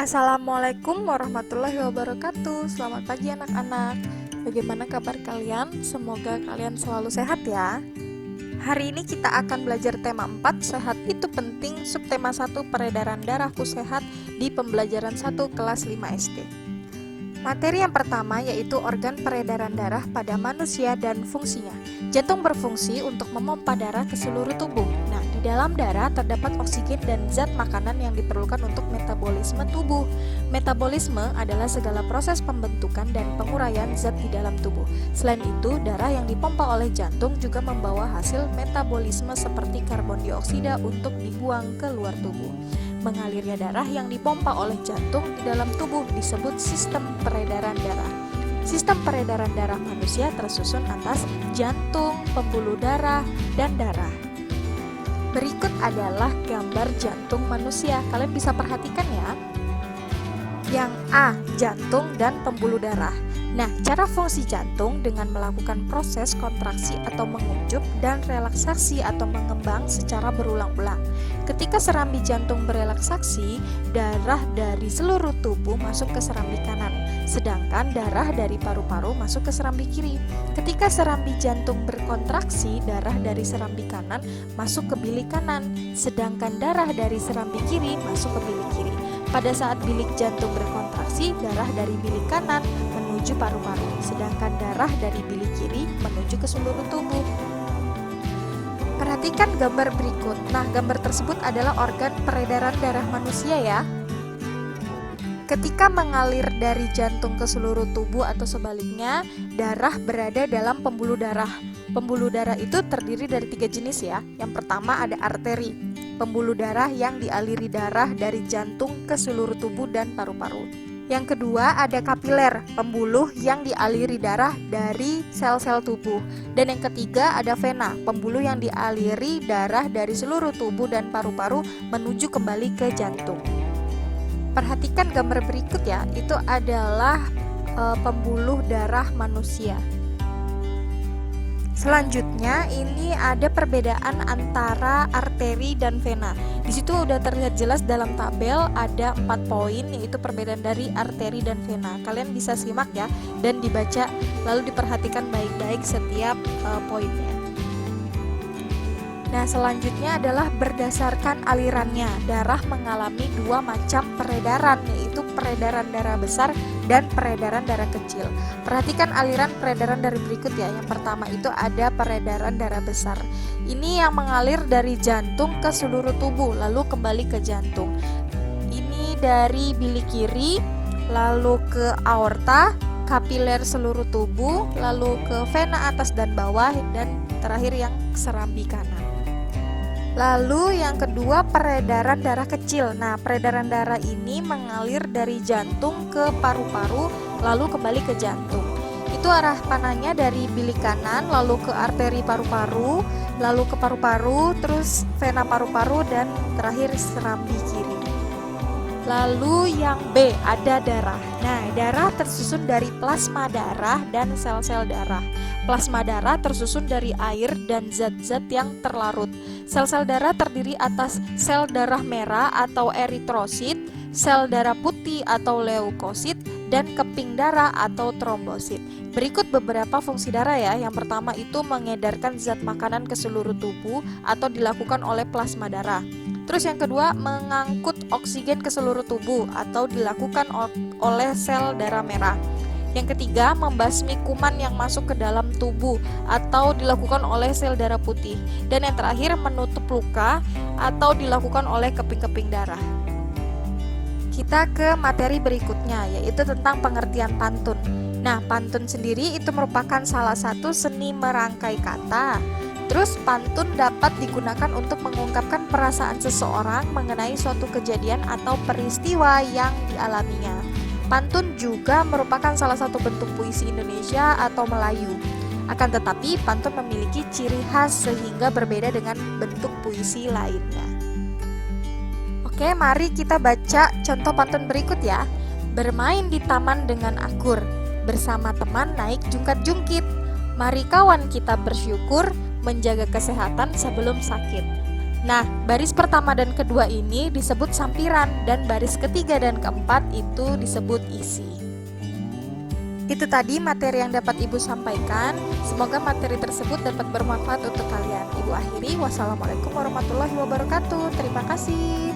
Assalamualaikum warahmatullahi wabarakatuh. Selamat pagi anak-anak. Bagaimana kabar kalian? Semoga kalian selalu sehat ya. Hari ini kita akan belajar tema 4, sehat itu penting, subtema 1, peredaran darahku sehat di pembelajaran 1 kelas 5 SD. Materi yang pertama yaitu organ peredaran darah pada manusia dan fungsinya. Jantung berfungsi untuk memompa darah ke seluruh tubuh. Nah, di dalam darah terdapat oksigen dan zat makanan yang diperlukan untuk metabolisme tubuh. Metabolisme adalah segala proses pembentukan dan penguraian zat di dalam tubuh. Selain itu, darah yang dipompa oleh jantung juga membawa hasil metabolisme seperti karbon dioksida untuk dibuang ke luar tubuh. Mengalirnya darah yang dipompa oleh jantung di dalam tubuh disebut sistem peredaran darah. Sistem peredaran darah manusia tersusun atas jantung, pembuluh darah, dan darah. Berikut adalah gambar jantung manusia. Kalian bisa perhatikan ya. Yang A, jantung dan pembuluh darah. Nah, cara fungsi jantung dengan melakukan proses kontraksi atau menguncup dan relaksasi atau mengembang secara berulang-ulang. Ketika serambi jantung berelaksasi, darah dari seluruh tubuh masuk ke serambi kanan, sedangkan darah dari paru-paru masuk ke serambi kiri. Ketika serambi jantung berkontraksi, darah dari serambi kanan masuk ke bilik kanan, sedangkan darah dari serambi kiri masuk ke bilik kiri. Pada saat bilik jantung berkontraksi, darah dari bilik kanan menuju paru-paru, sedangkan darah dari bilik kiri menuju ke seluruh tubuh. Perhatikan gambar berikut. Nah, gambar tersebut adalah organ peredaran darah manusia ya. Ketika mengalir dari jantung ke seluruh tubuh atau sebaliknya, darah berada dalam pembuluh darah. Pembuluh darah itu terdiri dari 3 jenis ya. Yang pertama ada arteri, pembuluh darah yang dialiri darah dari jantung ke seluruh tubuh dan paru-paru. Yang kedua ada kapiler, pembuluh yang dialiri darah dari sel-sel tubuh. Dan yang ketiga ada vena, pembuluh yang dialiri darah dari seluruh tubuh dan paru-paru menuju kembali ke jantung. Perhatikan gambar berikut ya, itu adalah pembuluh darah manusia. Selanjutnya ini ada perbedaan antara arteri dan vena. Di situ udah terlihat jelas dalam tabel ada 4 poin yaitu perbedaan dari arteri dan vena. Kalian bisa simak ya dan dibaca lalu diperhatikan baik-baik setiap poinnya. Nah, selanjutnya adalah berdasarkan alirannya. Darah mengalami 2 macam peredaran, yaitu peredaran darah besar dan peredaran darah kecil. Perhatikan aliran peredaran dari berikut ya. Yang pertama itu ada peredaran darah besar. Ini yang mengalir dari jantung ke seluruh tubuh, lalu kembali ke jantung. Ini dari bilik kiri, lalu ke aorta, kapiler seluruh tubuh, lalu ke vena atas dan bawah, dan terakhir yang serambi kanan. Lalu yang kedua peredaran darah kecil. Nah, peredaran darah ini mengalir dari jantung ke paru-paru lalu kembali ke jantung. Itu arah panahnya dari bilik kanan lalu ke arteri paru-paru, lalu ke paru-paru, terus vena paru-paru dan terakhir serambi kiri. Lalu yang B ada darah. Nah, darah tersusun dari plasma darah dan sel-sel darah. Plasma darah tersusun dari air dan zat-zat yang terlarut. Sel-sel darah terdiri atas sel darah merah atau eritrosit, sel darah putih atau leukosit, dan keping darah atau trombosit. Berikut beberapa fungsi darah ya. Yang pertama itu mengedarkan zat makanan ke seluruh tubuh atau dilakukan oleh plasma darah. Terus yang kedua, mengangkut oksigen ke seluruh tubuh atau dilakukan oleh sel darah merah. Yang ketiga, membasmi kuman yang masuk ke dalam tubuh atau dilakukan oleh sel darah putih. Dan yang terakhir, menutup luka atau dilakukan oleh keping-keping darah. Kita ke materi berikutnya, yaitu tentang pengertian pantun. Nah, pantun sendiri itu merupakan salah satu seni merangkai kata. Terus pantun dapat digunakan untuk mengungkapkan perasaan seseorang mengenai suatu kejadian atau peristiwa yang dialaminya. Pantun juga merupakan salah satu bentuk puisi Indonesia atau Melayu. Akan tetapi pantun memiliki ciri khas sehingga berbeda dengan bentuk puisi lainnya. Oke, mari kita baca contoh pantun berikut ya. Bermain di taman dengan akur, bersama teman naik jungkat-jungkit. Mari kawan kita bersyukur, menjaga kesehatan sebelum sakit. Nah, baris pertama dan kedua ini disebut sampiran dan baris ketiga dan keempat itu disebut isi. Itu tadi materi yang dapat Ibu sampaikan. Semoga materi tersebut dapat bermanfaat untuk kalian. Ibu akhiri, wassalamualaikum warahmatullahi wabarakatuh. Terima kasih.